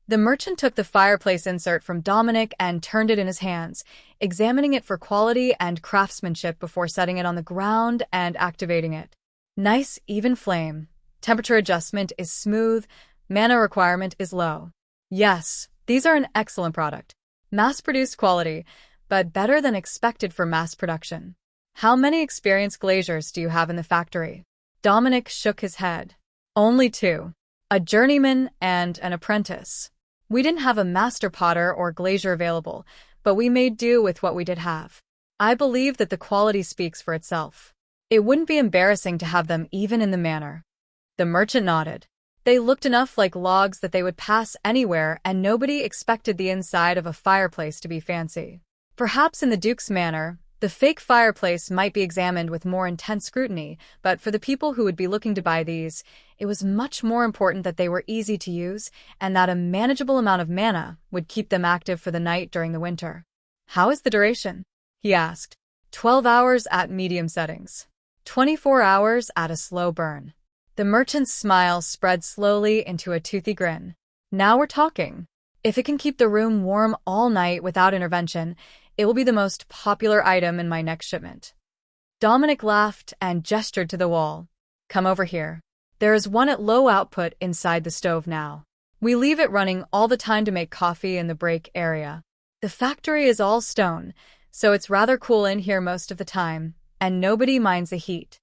The merchant took the fireplace insert from Dominic and turned it in his hands, examining it for quality and craftsmanship before setting it on the ground and activating it. Nice, even flame. Temperature adjustment is smooth. Mana requirement is low. Yes, these are an excellent product. Mass-produced quality, but better than expected for mass production. How many experienced glaziers do you have in the factory? Dominic shook his head. Only 2. A journeyman and an apprentice. We didn't have a master potter or glazier available, but we made do with what we did have. I believe that the quality speaks for itself. It wouldn't be embarrassing to have them even in the manor. The merchant nodded. They looked enough like logs that they would pass anywhere, and nobody expected the inside of a fireplace to be fancy. Perhaps in the Duke's manor, the fake fireplace might be examined with more intense scrutiny, but for the people who would be looking to buy these, it was much more important that they were easy to use and that a manageable amount of mana would keep them active for the night during the winter. How is the duration? He asked. 12 hours at medium settings. 24 hours at a slow burn. The merchant's smile spread slowly into a toothy grin. Now we're talking. If it can keep the room warm all night without intervention, it will be the most popular item in my next shipment. Dominic laughed and gestured to the wall. Come over here. There is one at low output inside the stove now. We leave it running all the time to make coffee in the break area. The factory is all stone, so it's rather cool in here most of the time, and nobody minds the heat.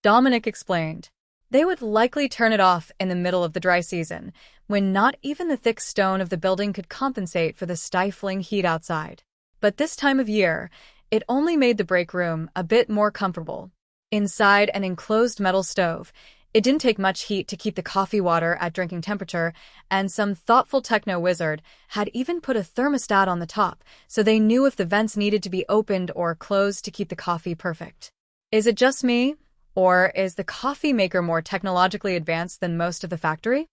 Dominic explained. They would likely turn it off in the middle of the dry season, when not even the thick stone of the building could compensate for the stifling heat outside. But this time of year, it only made the break room a bit more comfortable. Inside an enclosed metal stove, it didn't take much heat to keep the coffee water at drinking temperature, and some thoughtful techno-wizard had even put a thermostat on the top, so they knew if the vents needed to be opened or closed to keep the coffee perfect. Is it just me, or is the coffee maker more technologically advanced than most of the factory?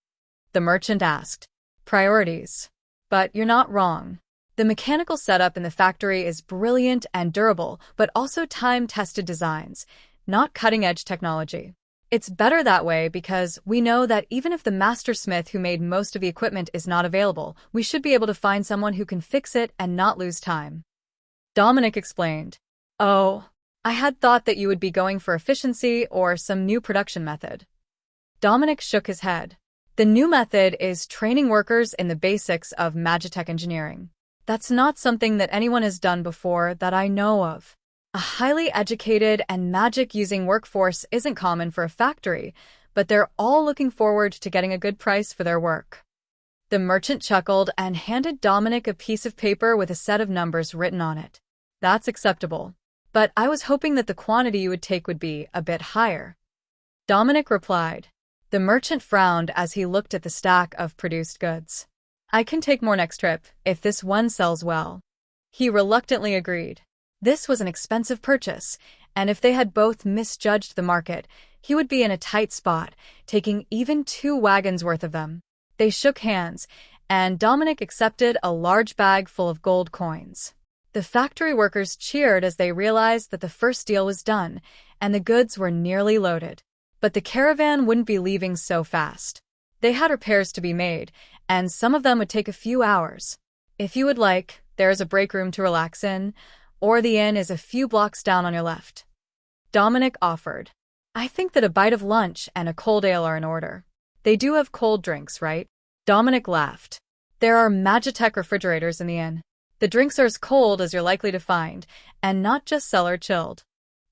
The merchant asked. Priorities. But you're not wrong. The mechanical setup in the factory is brilliant and durable, but also time-tested designs, not cutting-edge technology. It's better that way because we know that even if the master smith who made most of the equipment is not available, we should be able to find someone who can fix it and not lose time. Dominic explained. Oh, I had thought that you would be going for efficiency or some new production method. Dominic shook his head. The new method is training workers in the basics of magitech engineering. That's not something that anyone has done before that I know of. A highly educated and magic-using workforce isn't common for a factory, but they're all looking forward to getting a good price for their work. The merchant chuckled and handed Dominic a piece of paper with a set of numbers written on it. That's acceptable. But I was hoping that the quantity you would take would be a bit higher. Dominic replied. The merchant frowned as he looked at the stack of produced goods. I can take more next trip, if this one sells well. He reluctantly agreed. This was an expensive purchase, and if they had both misjudged the market, he would be in a tight spot, taking even 2 wagons worth of them. They shook hands, and Dominic accepted a large bag full of gold coins. The factory workers cheered as they realized that the first deal was done, and the goods were nearly loaded. But the caravan wouldn't be leaving so fast. They had repairs to be made, and some of them would take a few hours. If you would like, there is a break room to relax in, or the inn is a few blocks down on your left. Dominic offered. I think that a bite of lunch and a cold ale are in order. They do have cold drinks, right? Dominic laughed. There are Magitech refrigerators in the inn. The drinks are as cold as you're likely to find, and not just cellar chilled.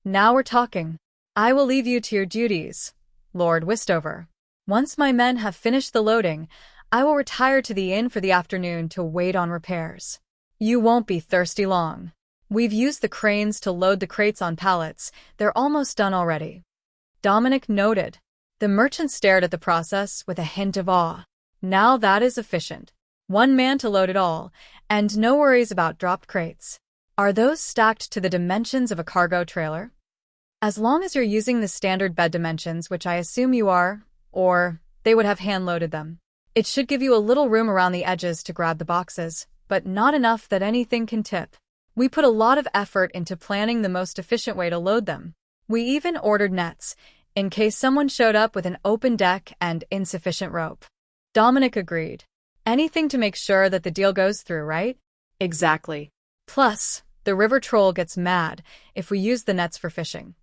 Now we're talking. I will leave you to your duties, Lord Wistover. Once my men have finished the loading, I will retire to the inn for the afternoon to wait on repairs. You won't be thirsty long. We've used the cranes to load the crates on pallets. They're almost done already. Dominic noted. The merchant stared at the process with a hint of awe. Now that is efficient. 1 man to load it all, and no worries about dropped crates. Are those stacked to the dimensions of a cargo trailer? As long as you're using the standard bed dimensions, which I assume you are, or they would have hand-loaded them. It should give you a little room around the edges to grab the boxes, but not enough that anything can tip. We put a lot of effort into planning the most efficient way to load them. We even ordered nets, in case someone showed up with an open deck and insufficient rope. Dominic agreed. Anything to make sure that the deal goes through, right? Exactly. Plus, the river troll gets mad if we use the nets for fishing.